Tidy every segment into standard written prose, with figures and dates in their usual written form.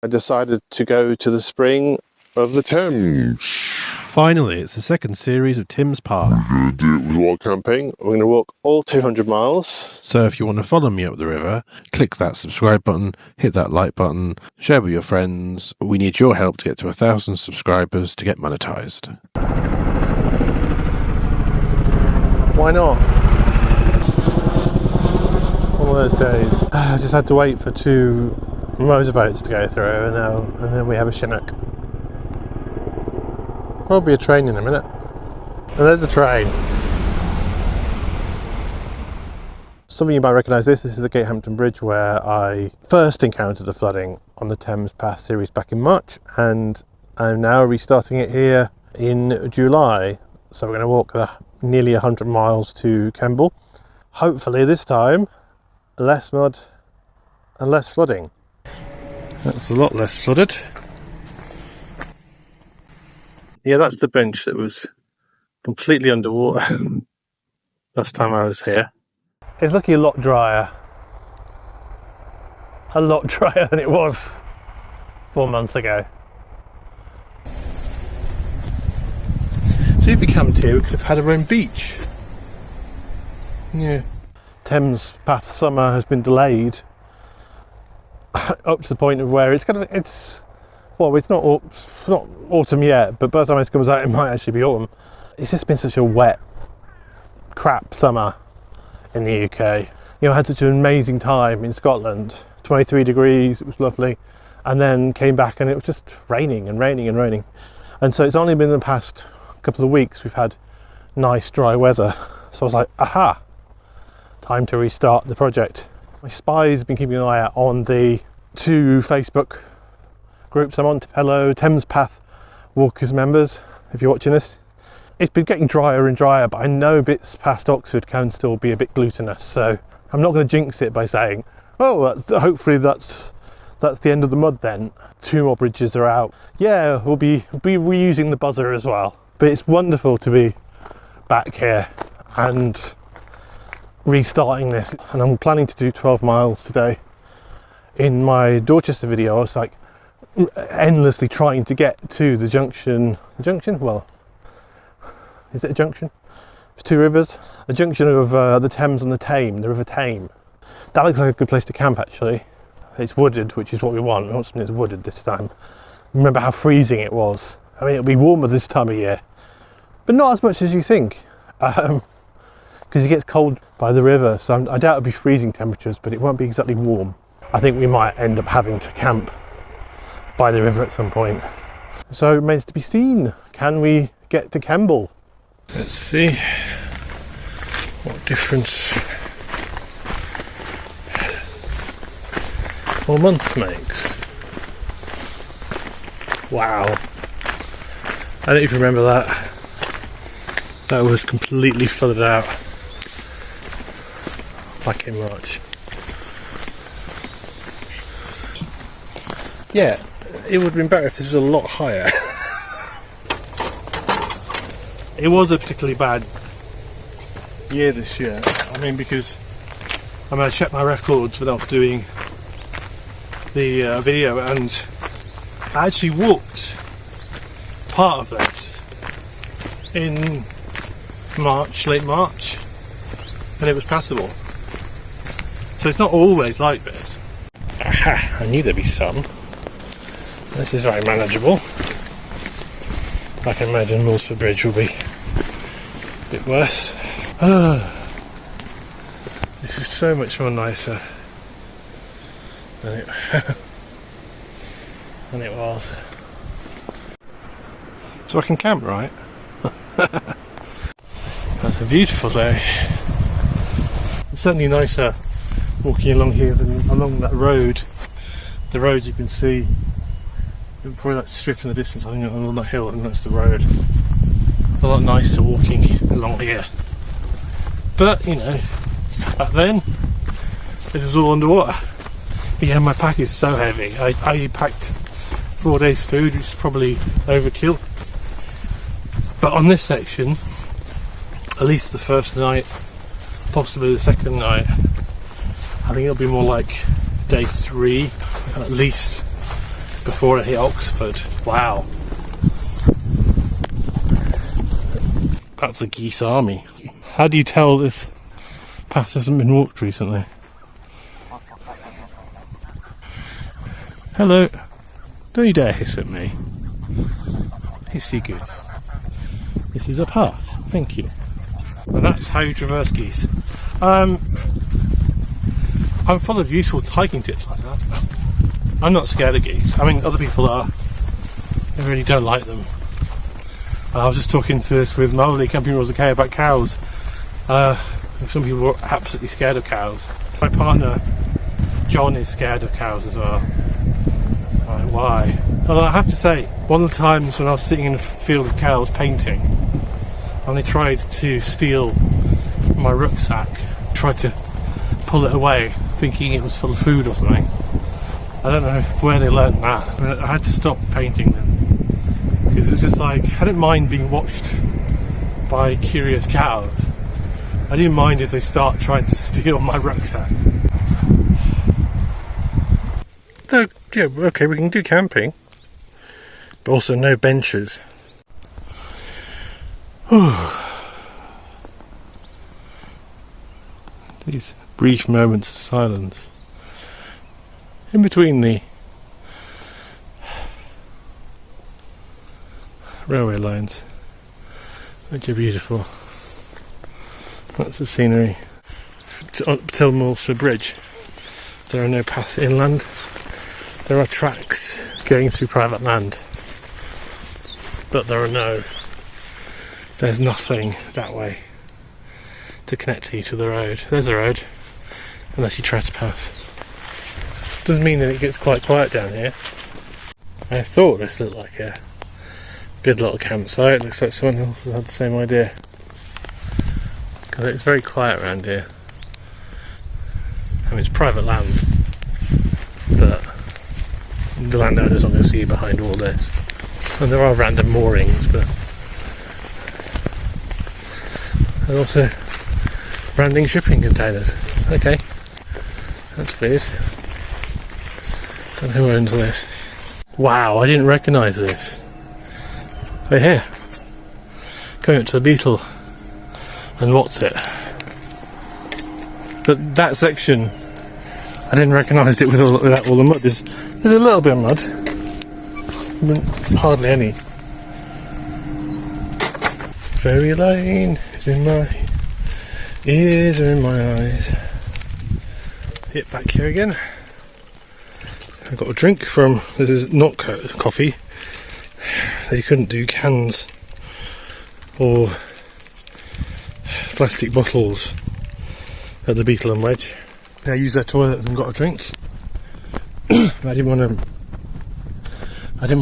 I decided to go to the spring of the Thames. Finally, it's the second series of Thames Path. We're going to do it with wall camping. We're going to walk all 200 miles. So if you want to follow me up the river, click that subscribe button, hit that like button, share with your friends. We need your help to get to 1,000 subscribers to get monetized. Why not? One of those days. I just had to wait for 2 motorboats to go through, and then we have a Chinook. Probably a train in a minute. And there's a train. Some of you might recognise this. This is the Gatehampton Bridge where I first encountered the flooding on the Thames Path Series back in March, and I'm now restarting it here in July. So we're going to walk nearly 100 miles to Kemble. Hopefully this time less mud and less flooding. That's a lot less flooded. Yeah, that's the bench that was completely underwater last time I was here. It's looking a lot drier. A lot drier than it was 4 months ago. See, if we camped here, we could have had our own beach. Yeah. Thames Path summer has been delayed up to the point of where it's not autumn yet, but by the time this comes out, it might actually be autumn. It's just been such a wet, crap summer in the UK. You know, I had such an amazing time in Scotland. 23 degrees, it was lovely, and then came back and it was just raining and raining and raining. And so it's only been the past couple of weeks we've had nice dry weather. So I was like, aha, time to restart the project. My spy's been keeping an eye out on the 2 Facebook groups I'm on. Hello Thames Path Walkers members, if you're watching this. It's been getting drier and drier, but I know bits past Oxford can still be a bit glutinous, so I'm not going to jinx it by saying, oh, hopefully that's the end of the mud then. 2 more bridges are out. Yeah, we'll be reusing the buzzer as well. But it's wonderful to be back here and restarting this. And I'm planning to do 12 miles today. In my Dorchester video, I was like endlessly trying to get to the junction. The junction? Well, is it a junction? There's 2 rivers. The junction of the Thames and the Thame, the River Thame. That looks like a good place to camp actually. It's wooded, which is what we want. We want something that's wooded this time. Remember how freezing it was. I mean, it'll be warmer this time of year, but not as much as you think, because it gets cold by the river, so I doubt it'll be freezing temperatures, but it won't be exactly warm. I think we might end up having to camp by the river at some point. So it remains to be seen. Can we get to Kemble? Let's see what difference 4 months makes. Wow. I don't even remember that. That was completely flooded out back in March. Yeah, it would have been better if this was a lot higher. It was a particularly bad year this year. I mean, because I checked my records without doing the video, and I actually walked part of that in March, late March, and it was passable. So it's not always like this. Aha, I knew there'd be some. This is very manageable. I can imagine Milford Bridge will be a bit worse. This is so much more nicer than it was. So I can camp, right? That's a beautiful day. It's certainly nicer walking along here than along that road. The roads you can see, probably that strip in the distance, I think along that hill, and that's the road. It's a lot nicer walking along here. But, you know, back then, it was all underwater. But yeah, my pack is so heavy. I packed 4 days food, which is probably overkill. But on this section, at least the first night, possibly the second night, I think it'll be more like day 3, at least before it hit Oxford. Wow. That's a geese army. How do you tell this path hasn't been walked recently? Hello. Don't you dare hiss at me. Hissy goose. This is a pass. Thank you. And that's how you traverse geese. I've followed useful hiking tips like that. I'm not scared of geese. I mean, other people are. They really don't like them. I was just talking through this with Molly, Camping Rules OK, about cows. Some people are absolutely scared of cows. My partner, John, is scared of cows as well. Like, why? Although I have to say, one of the times when I was sitting in a field of cows painting, and they tried to steal my rucksack, tried to pull it away, thinking it was full of food or something. I don't know where they learnt that. I mean, I had to stop painting them. Because it's just like, I didn't mind being watched by curious cows. I didn't mind if they start trying to steal my rucksack. So, yeah, okay, we can do camping. But also no benches. These brief moments of silence in between the railway lines, which are beautiful. That's the scenery. Till Wallingford Bridge, there are no paths inland. There are tracks going through private land, but there's nothing that way to connect you to the road. There's a road, unless you trespass. Doesn't mean that it gets quite quiet down here. I thought this looked like a good little campsite. Looks like someone else has had the same idea. Because it's very quiet around here. I mean, it's private land, but the landowner's not going to see you behind all this. And there are random moorings, but and also random shipping containers. Okay, that's weird. Don't know who owns this. Wow, I didn't recognise this. Oh, here. Going up to the Beetle and what's it? But that section, I didn't recognise it without all the mud. There's a little bit of mud, but hardly any. Fairy Lane is in my ears or in my eyes. Hit back here again. I got a drink from, this is not coffee. They couldn't do cans or plastic bottles at the Beetle and Wedge. I used their toilet and got a drink. I didn't want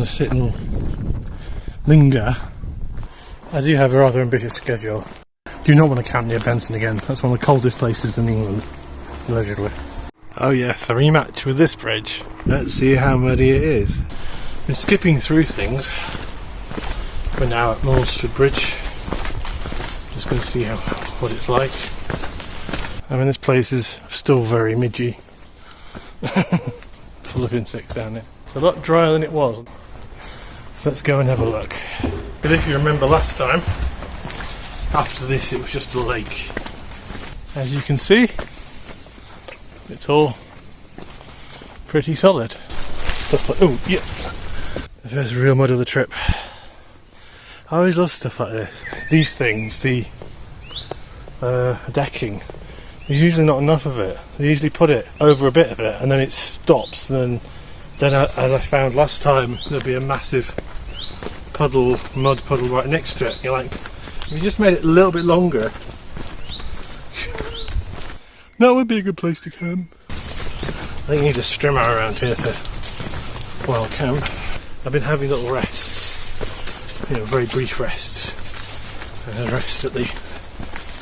to sit and linger. I do have a rather ambitious schedule. Do not want to camp near Benson again. That's one of the coldest places in England, allegedly. Oh yes, a rematch with this bridge. Let's see how muddy it is. Been skipping through things. We're now at Wallingford Bridge. Just going to see what it's like. I mean, this place is still very midgy. Full of insects down there. It's a lot drier than it was. So let's go and have a look. But if you remember last time, after this it was just a lake. As you can see, it's all pretty solid. Stuff like, oh yeah, the first real mud of the trip. I always love stuff like this. These things, the decking, there's usually not enough of it. They usually put it over a bit of it and then it stops, and then as I found last time, there'll be a massive mud puddle right next to it. You're like, you just made it a little bit longer. That would be a good place to camp. I think you need a strimmer around here to camp. I've been having little rests, very brief rests. And a rest at the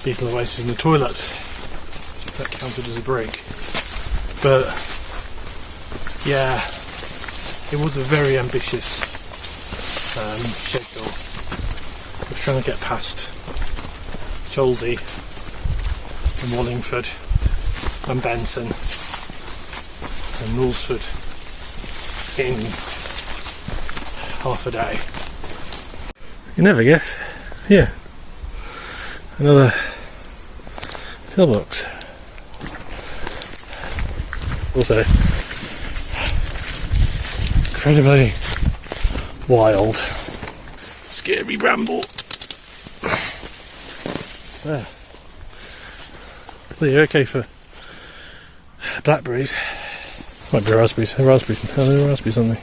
Beetle and Wedge in the toilet. That counted as a break. But yeah, it was a very ambitious schedule. I was trying to get past Cholsey and Wallingford and Benson and Wallingford in half a day. You never guess. Yeah. Another pillbox. Also, incredibly wild, scary bramble. There. Well, you're okay for blackberries. Might be raspberries. They're raspberries, aren't they?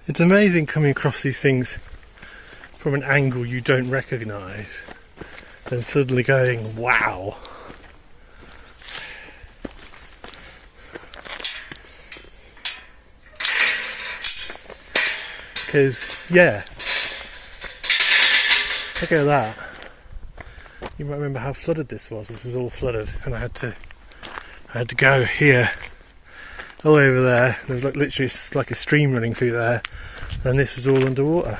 It's amazing coming across these things from an angle you don't recognise and suddenly going, wow. Because, yeah, look at that. You might remember how flooded this was. This was all flooded, and I had to go here, all over there. There was like literally like a stream running through there, and this was all underwater.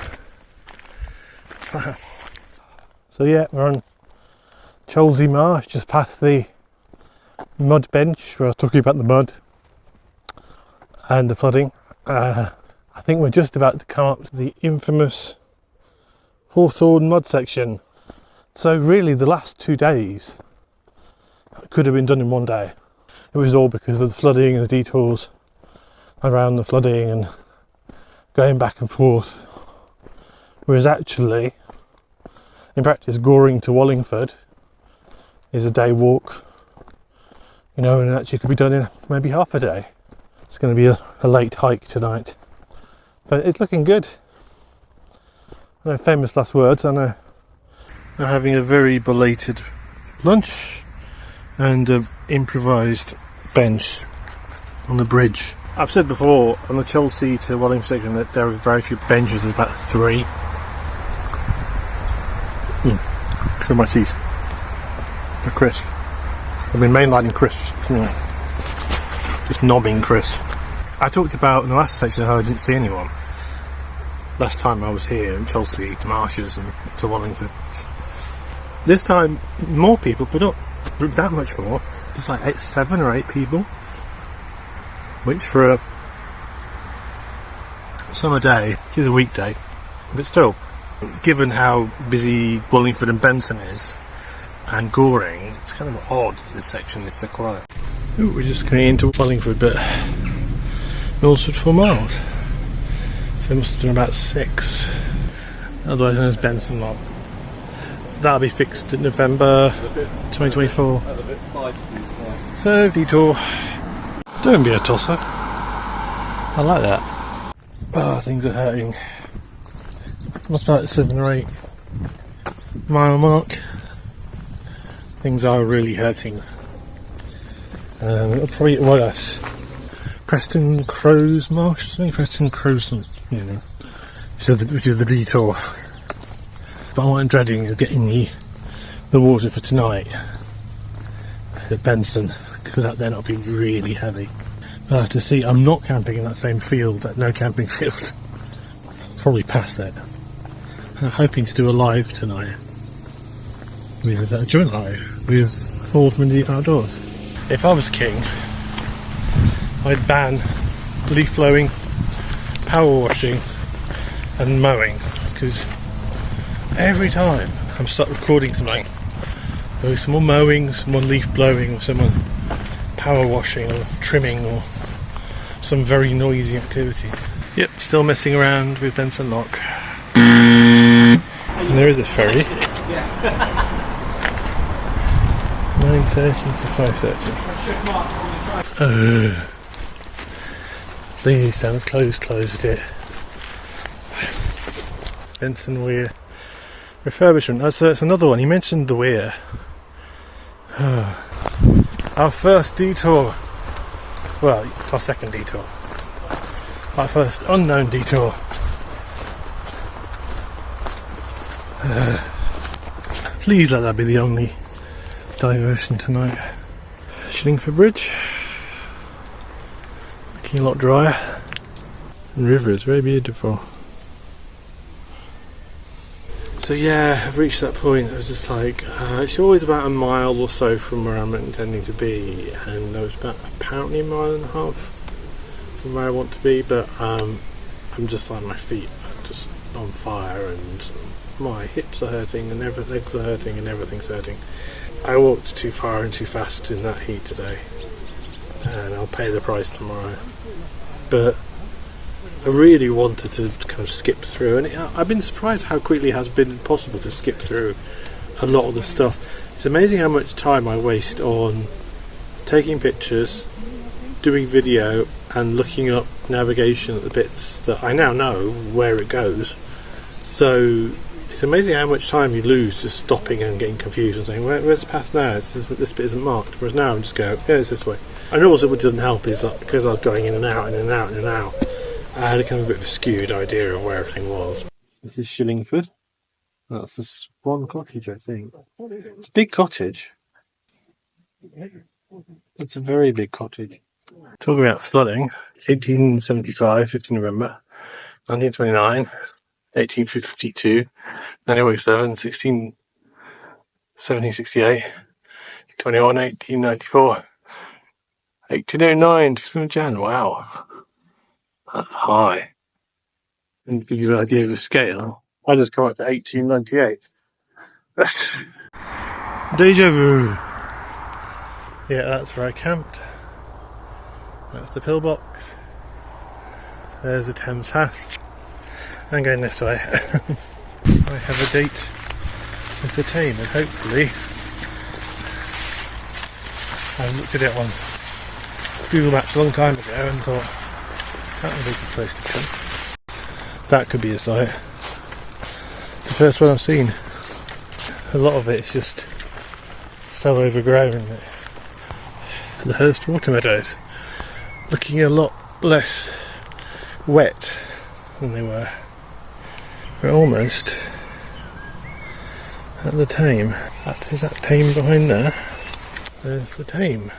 Wow. So yeah, we're on Cholsey Marsh, just past the mud bench where I was talking about the mud and the flooding. I think we're just about to come up to the infamous Hawthorne mud section. So really the last 2 days could have been done in one day. It was all because of the flooding and the detours around the flooding and going back and forth. Whereas actually, in practice, Goring to Wallingford is a day walk, you know, and actually could be done in maybe half a day. It's going to be a late hike tonight. But it's looking good. I know, famous last words. I know. I'm having a very belated lunch and an improvised bench on the bridge. I've said before on the Chelsea to Wallingford section that there are very few benches. There's about 3. Clear my teeth. They're crisp. I've been mainlining crisps. Just knobbing crisp. I talked about in the last section how I didn't see anyone. Last time I was here in Chelsea, marshes and to Wallingford. This time, more people, but not that much more. It's like 7 or 8 people. Which for a summer day, it is a weekday. But still, given how busy Wallingford and Benson is, and Goring, it's kind of odd that this section is so quiet. Ooh, we're just going into Wallingford, but Millsford 4 miles. So we must have done about 6. Otherwise known as Benson Lock. That'll be fixed in November 2024. So, detour. Don't be a tosser. I like that. Oh, things are hurting. Must be like 7 or 8 mile mark. Things are really hurting. It'll probably get worse. Preston Crows Marsh, I think Preston Crows, you know, which is the detour. But what I'm dreading is getting the water for tonight at Benson, because that then will be really heavy. But I have to see, I'm not camping in that same field, that no camping field. Probably past it. I'm hoping to do a live tonight. With a joint live with all from the outdoors. If I was king, I'd ban leaf blowing, power washing and mowing, because every time I'm start recording something, there's someone mowing, someone leaf blowing, or someone power washing or trimming or some very noisy activity. Yep, still messing around with Benson Lock. And there is a ferry. 9:30 to 5:30. Please don't closed it. Benson Weir refurbishment. That's another one. He mentioned the Weir. Our first detour. Well, our second detour. Our first unknown detour. Please let that be the only diversion tonight. Shillingford Bridge. Looking a lot drier. And river is very beautiful. So yeah, I've reached that point. I was just like, it's always about a mile or so from where I'm intending to be, and there was about apparently a mile and a half from where I want to be, but I'm just on my feet. just on fire, and my hips are hurting and legs are hurting and everything's hurting. I walked too far and too fast in that heat today, and I'll pay the price tomorrow. But I really wanted to kind of skip through, and I've been surprised how quickly it has been possible to skip through a lot of the stuff. It's amazing how much time I waste on taking pictures, doing video, and looking up navigation at the bits that I now know where it goes. So it's amazing how much time you lose just stopping and getting confused and saying, where's the path now? This bit isn't marked. Whereas now I'm just going, yeah, it's this way. And also what doesn't help is that because I was going in and out, I had a kind of a bit of a skewed idea of where everything was. This is Shillingford. That's the Swan Cottage, I think. It's a big cottage. It's a very big cottage. Talking about flooding, 1875, 15 November, 1929, 1852, 1947, 1768, 21, 1894, 1809, 2nd Jan. Wow, that's high. And to give you an idea of the scale, I just come up to 1898. Deja vu. Yeah, that's where I camped. That's the pillbox. There's the Thames Path. I'm going this way. I have a date with the Thame, and hopefully I looked at it on Google Maps a long time ago and thought that would be a good place to come. That could be a site. The first one I've seen. A lot of it's just so overgrown. The Hurst Water Meadows looking a lot less wet than they were. We're almost at the Thame. Is that Thame behind there? There's the Thame.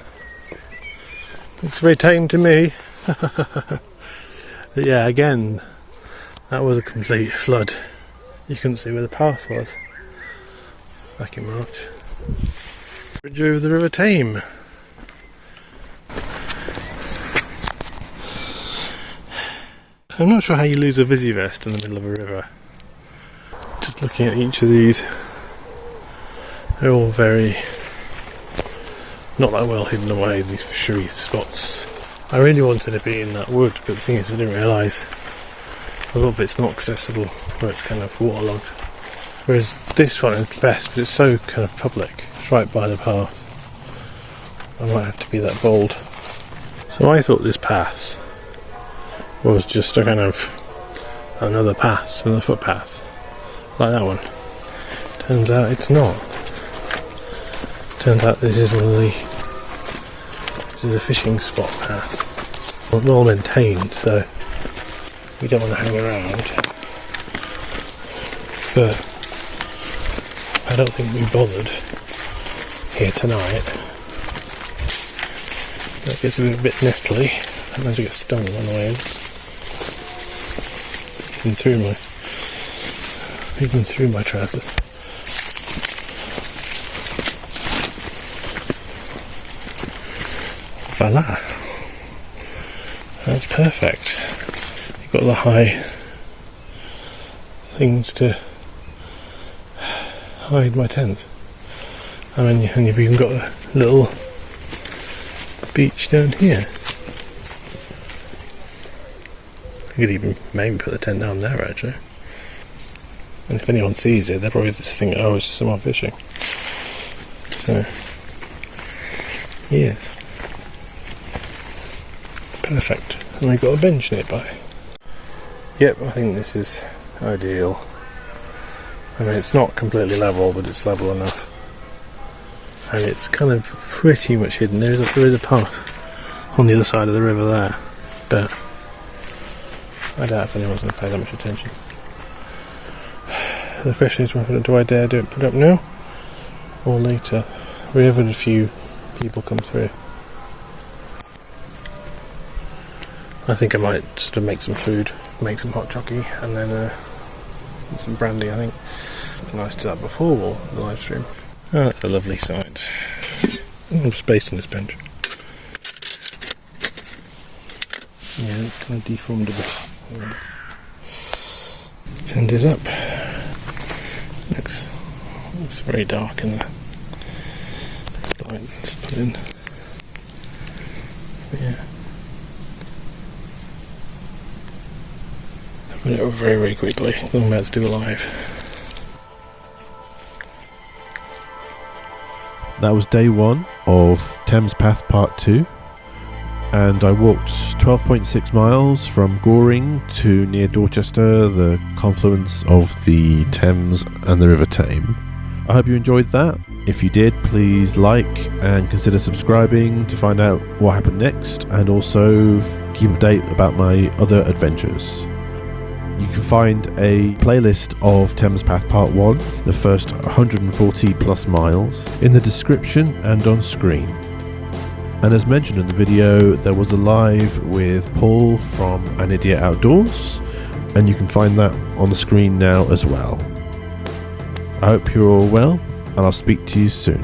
Looks very tame to me. But yeah, again, that was a complete flood. You couldn't see where the path was back in March. Bridge over the River Thame. I'm not sure how you lose a Visi vest in the middle of a river. Just looking at each of these, they're all very not that well hidden away, these fishery spots. I really wanted to be in that wood, but the thing is I didn't realise a lot of it's not accessible where it's kind of waterlogged. Whereas this one is the best, but it's so kind of public. It's right by the path. I might have to be that bold. So I thought this path was just a kind of another path, another footpath, like that one. Turns out it's not. Turns out this is a fishing spot path. Well maintained, so we don't want to hang around. But I don't think we bothered here tonight. That gets a bit nettly. I managed to get stung on the way in. Even through my trousers. Voila! That's perfect. You've got the high things to hide my tent. I mean, and you've even got a little beach down here. You could even maybe put the tent down there actually. And if anyone sees it, they'll probably just think, oh, it's just someone fishing. So, yeah. Perfect. And they've got a bench nearby. Yep, I think this is ideal. I mean, it's not completely level, but it's level enough. And it's kind of pretty much hidden. There is a path on the other side of the river there, but I doubt if anyone's going to pay that much attention. The question is, do I dare do it, put it up now or later? We have had a few people come through. I think I might sort of make some food, make some hot chocolate, and then some brandy, I think. Nice to do that before the live stream. Oh, that's a lovely sight. Oh, space on this bench. Yeah, it's kind of deformed a bit. Tint is up. Looks very dark in the light that's put in. But yeah. I put it up very, very quickly. I'm about to do a live. That was day 1 of Thames Path Part 2, and I walked 12.6 miles from Goring to near Dorchester, the confluence of the Thames and the River Thame. I hope you enjoyed that. If you did, please like and consider subscribing to find out what happened next, and also keep up to date about my other adventures. You can find a playlist of Thames Path Part 1, the first 140 plus miles, in the description and on screen. And as mentioned in the video, there was a live with Paul from An Idiot Outdoors, and you can find that on the screen now as well. I hope you're all well, and I'll speak to you soon.